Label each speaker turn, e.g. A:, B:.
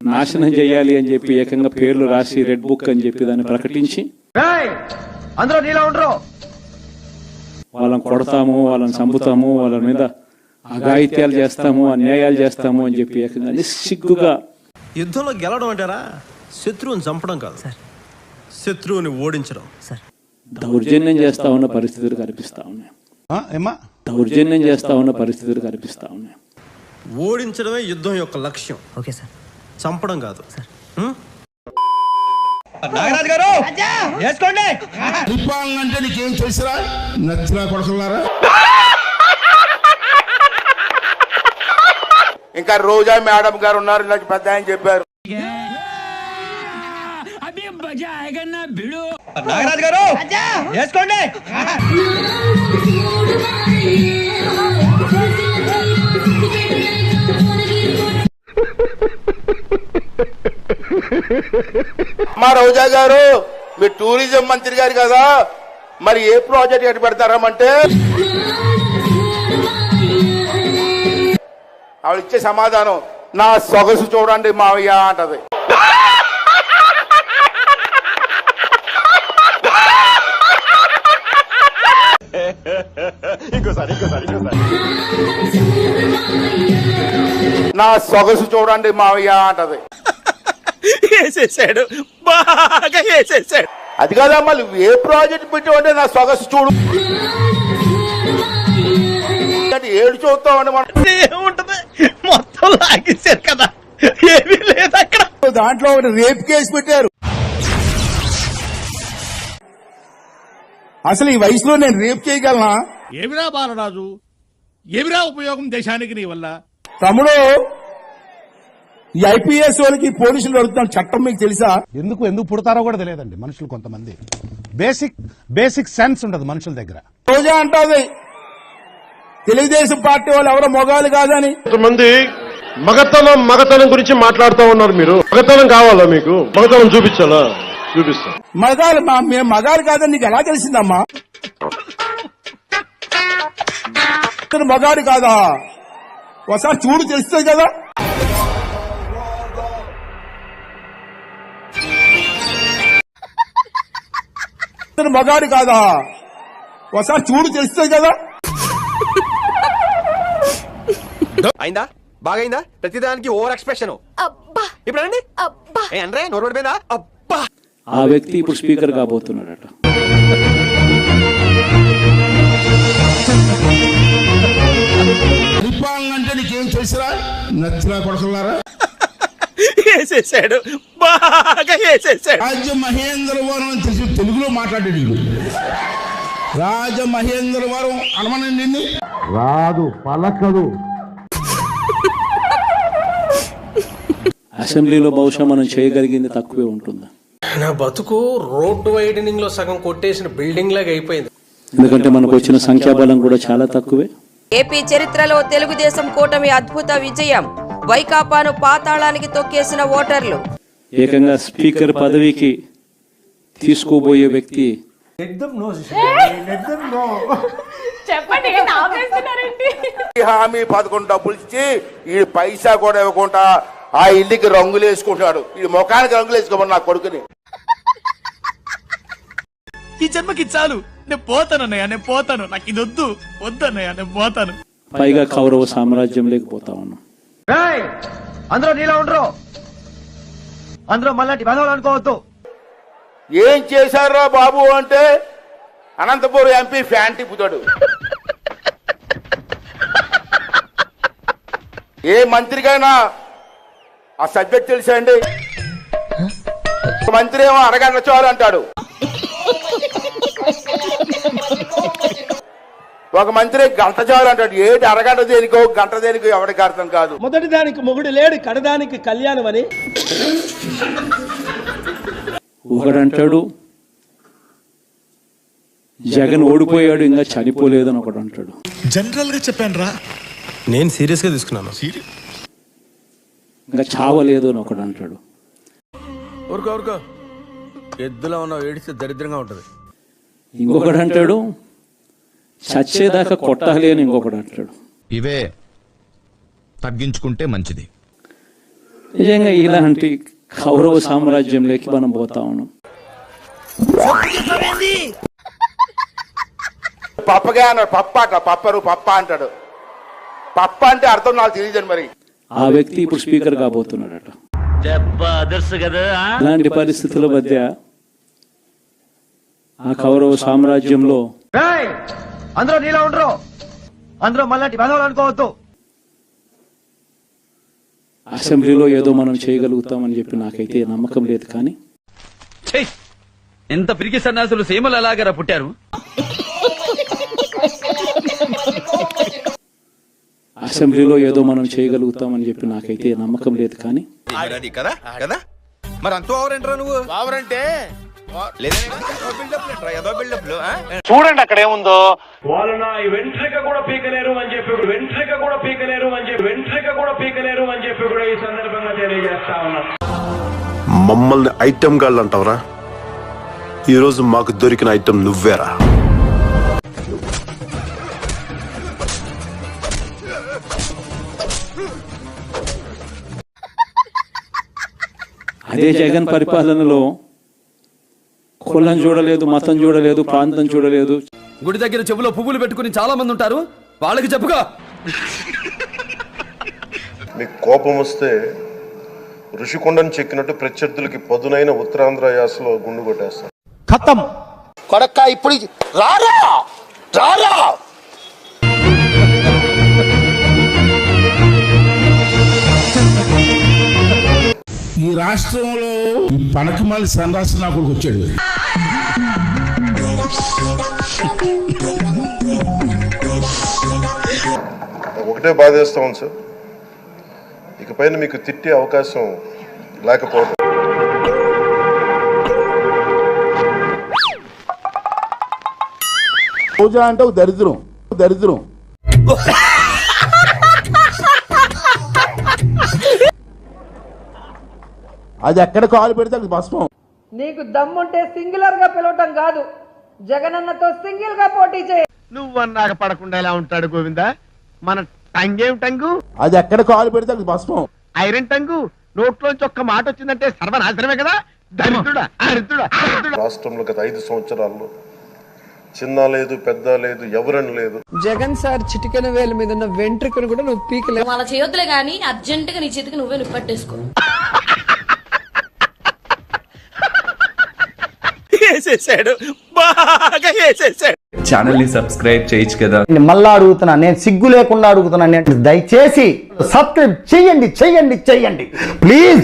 A: నాశనం చేయాలి అని చెప్పి ఏకంగా పేర్లు రాసి రెడ్ బుక్ అని చెప్పి దాన్ని ప్రకటించి
B: అందరూ నీలా ఉండరు,
A: వాళ్ళని కొడతాము, వాళ్ళని చంపుతాము, వాళ్ళ మీద అఘాయిత్యాలు చేస్తాము, అన్యాయాలు చేస్తాము అని చెప్పి ఏకంగా నిస్సిగ్గుగా.
C: యుద్ధంలో గెలవడం అంటారా శత్రువుని చంపడం కాదు సార్, శత్రువుని ఓడించడం సార్.
A: దౌర్జన్యం చేస్తా ఉన్న పరిస్థితులు కనిపిస్తా ఉన్నాయి. దౌర్జన్యం చేస్తా ఉన్న పరిస్థితులు కనిపిస్తా ఉన్నాయి.
C: ఓడించడమే యుద్ధం యొక్క లక్ష్యం.
B: ఓకే సార్,
C: చంపడం కాదు సార్.
B: నాగరాజు గారు వేసుకోండి.
D: అంటే నీకేం తెలుసురా నచ్చినా కొడుకున్నారా?
E: ఇంకా రోజా మేడం గారు ఉన్నారు, నాకు పెద్ద ఆయన చెప్పారు.
B: నాగరాజు గారు వేసుకోండి.
E: మా రోజా గారు మీరు టూరిజం మంత్రి గారు కదా, మరి ఏ ప్రాజెక్ట్ ఎటు పెడతారామంటే ఆవిడ ఇచ్చే సమాధానం నా సొగసు చూడండి మావయ్య అంటది. నా సొగసు చూడండి మావయ్య అంటది.
C: వేసేసాడు, బాగా వేసేసాడు.
E: అది కాదమ్మా, నువ్వు ఏ ప్రాజెక్ట్ పెట్టావంటే నా సొగసు చూడు ఏడు చూస్తామండి. మనం
C: ఏముంటది, మొత్తం లాగేశారు కదా, ఏమీ లేదు అక్కడ.
D: దాంట్లో ఒకటి రేప్ కేసు పెట్టారు. అసలు ఈ వయసులో నేను రేప్ చేయగలనా?
F: ఏమిరా బాలరాజు, ఏమిరా ఉపయోగం దేశానికి నీ వల్ల?
D: తమ్ముడు, ఈ ఐపీఎస్ వాళ్ళకి పోలీసులు అడుగుతున్న చట్టం మీకు తెలుసా?
G: ఎందుకు పుడతారో కూడా తెలియదండి మనుషులు. కొంతమంది బేసిక్ సెన్స్ ఉండదు మనుషుల దగ్గర.
D: రోజా అంటాది తెలుగుదేశం పార్టీ వాళ్ళు ఎవరో మొగాలు కాదని.
H: కొంతమంది మగతనం గురించి మాట్లాడుతూ ఉన్నారు. మీరు మగతనం కావాలా? మీకు మగతనం చూపించాలా? చూపిస్తా.
D: మగాలు మేము మగాలు కాదని నీకు ఎలా తెలిసిందమ్మా? మగాడు కాదా? ఒకసారి చూడు తెలుస్తుంది కదా. మగాడు కాదా? ఒకసారి చూడు తెలుస్తుంది కదా.
C: అయిందా? బాగైందా? ప్రతిదానికి ఓవర్ ఎక్స్ప్రెషన్. ఇప్పుడు అండి అంటే నోరు పడిపోయిందా? అబ్బా.
A: ఆ వ్యక్తి ఇప్పుడు స్పీకర్ కాబోతున్నాడట.
D: అంటే నీకేం తెలుసురా నచ్చినా కొడుకున్నారా?
C: వేసేసాడు, బాగా వేసేసాడు.
D: రాజమహేంద్రవరం అని తెలిసి తెలుగులో మాట్లాడేది. రాజమహేంద్రవరం అనమని నిన్ను
G: రాదు, పలకదు.
A: అసెంబ్లీలో బహుశా మనం చేయగలిగింది తక్కువే ఉంటుంది.
I: నా బతుకు రోడ్డు వైడనింగ్ లో సగం కొట్టేసిన బిల్డింగ్ లాగా అయిపోయింది.
A: ఎందుకంటే మనకు వచ్చిన సంఖ్యాబలం కూడా చాలా తక్కువే.
J: ఏపీ చరిత్రలో తెలుగుదేశం కూటమి అద్భుత విజయం. వైకాపాను పాతాళానికి తొక్కేసిన ఓటర్లు.
A: ఏకంగా స్పీకర్ పదవికి తీసుకోబోయే వ్యక్తి
E: హామీ 11 డబ్బులు ఇచ్చి ఈ పైసా కూడా ఇవ్వకుండా ఆ ఇంటికి రంగులు వేసుకుంటాడు. ఈ ముఖానికి రంగులు వేసుకోమని నా కొడుకుని.
F: ఈ జన్మకి చాలు, నేను పోతానన్నయ్య, నేను పోతాను, నాకు ఇది వద్దన్నయ్య, నేను పోతాను.
A: పైగా కౌరవ సామ్రాజ్యం లేకపోతా ఉన్నాం.
B: అందరూ నీలా ఉండరు, అందరూ మళ్ళీ బదవాళ్ళు అనుకోవద్దు.
E: ఏం చేశారా బాబు అంటే అనంతపురం ఎంపీ ఫ్యాన్ తిప్పుతాడు. ఏ మంత్రికైనా ఆ సబ్జెక్ట్ తెలుసా అండి? మంత్రి ఏమో అరగంట చాలు అంటాడు, ఒక మంత్రి గంట చాలు అంటాడు. ఏంటి అరగంట దేనికో గంట దేనికో ఎవరికి అర్థం కాదు.
B: మొదటి దానికి మొగుడు లేడు, కడదానికి కళ్యాణం అని
A: ఒకడంటాడు జగన్ ఓడిపోయాడు ఇంకా చనిపోలేదు అని ఒకడు అంటాడు.
F: జనరల్ గా చెప్పాను రా,
C: నేను సీరియస్ గా తీసుకున్నాను.
A: ఇంకా చావలేదు అని ఒకడు అంటాడు.
C: ఊరుకో ఎద్దులో ఉన్న ఏడిస్తే దరిద్రంగా ఉంటది.
A: ఇంకొకడు అంటాడు చచ్చేదాకా కొట్టాలి అని ఇంకొకడు అంటాడు.
K: ఇవే తగ్గించుకుంటే మంచిది.
A: నిజంగా ఇలాంటి కౌరవ సామ్రాజ్యంలోకి మనం పోతా ఉన్నాం.
E: పప్పగా అన్నాడు, పప్ప అంటాడు. పప్ప అంటే అర్థం నాకు తెలియదు. మరి
A: ఆ వ్యక్తి ఇప్పుడు స్పీకర్ కాబోతున్నాడట. ఇలాంటి పరిస్థితుల మధ్య ఆ కౌరవ సామ్రాజ్యంలో
B: అందరూ నీలా ఉండరు, అందరూ మళ్ళీ అనుకోవద్దు.
A: అసెంబ్లీలో ఏదో మనం చేయగలుగుతామని చెప్పి నాకైతే నమ్మకం లేదు. కానీ
B: ఎంత పిరికి సన్నాసులు సీమలు ఎలాగరా పుట్టారు?
A: అసెంబ్లీలో ఏదో మనం చేయగలుగుతామని చెప్పి నాకైతే నమ్మకం లేదు. కానీ
C: కదా కదా మరి అంత ఓవరంటరా నువ్వు? ఓవరంటే
H: చూడండి అక్కడ ఏముందో.
F: వాళ్ళు నా వెంట్రిక కూడా పీకలేరు అని చెప్పి కూడా ఈ సందర్భంగా తెలియజేస్తా ఉన్నాను.
H: మమ్మల్ని ఐటమ్ గాళ్ళు అంటావరా? ఈ రోజు మాకు దొరికిన ఐటమ్ నువ్వేరా.
A: అదే జగన్ పరిపాలనలో కులం చూడలేదు, మతం చూడలేదు, ప్రాంతం చూడలేదు.
B: గుడి దగ్గర చెవులో పువ్వులు పెట్టుకుని చాలా మంది ఉంటారు, వాళ్ళకి చెప్పుకో.
H: మీకు కోపం వస్తే ఋషికొండను చెక్కినట్టు ప్రత్యర్థులకి పదునైన ఉత్తరాంధ్ర యాసలో గుండు కొట్టేస్తారు.
G: ఖతం.
E: కొడక్క ఇప్పుడు రారా రారా.
D: ఈ రాష్ట్రంలో ఈ పనకమాలి సన్రాసి నా కొడుకు వచ్చాడు.
H: ఒకటే బాధేస్తాం సార్, ఇకపైన మీకు తిట్టే అవకాశం లేకపోవడం.
D: పూజ అంటే ఒక దరిద్రం. అది ఎక్కడ కాలు పెడితే అది భస్మం.
J: నీకు దమ్ముంటే సింగులర్ గా పిలవటం కాదు, జగనన్నతో సింగిల్ గా పోటీ చేయి.
B: నువ్వన్నాక పడకుండా ఎలా ఉంటాడు గోవిందా? మన టంగేం టంగు,
D: అది ఎక్కడ కాలు పెడితే అది భస్మం.
B: ఐరన్ టంగు. నోట్లోంచి ఒక్క మాట వచ్చిందంటే సర్వనాశనమే కదా. దరిద్రుడా.
H: రాష్ట్రంలో గత 5 సంవత్సరాల్లో చిన్న లేదు, పెద్ద లేదు, ఎవరని లేదు.
J: జగన్ సార్ చిటికెన వేల మీద ఉన్న వెంట్రుకను కూడా నువ్వు పీకలేవు.
K: అలా చేయొద్దులే గానీ అర్జెంట్ గా నీ చేతికి నువ్వే నిప్పట్టేసుకో.
B: ఛానల్ ని సబ్స్క్రైబ్ చేయొచ్చు కదా.
L: మళ్ళా అడుగుతున్నా, నేను సిగ్గు లేకుండా అడుగుతున్నా, దయచేసి సబ్స్క్రైబ్ చెయ్యండి ప్లీజ్.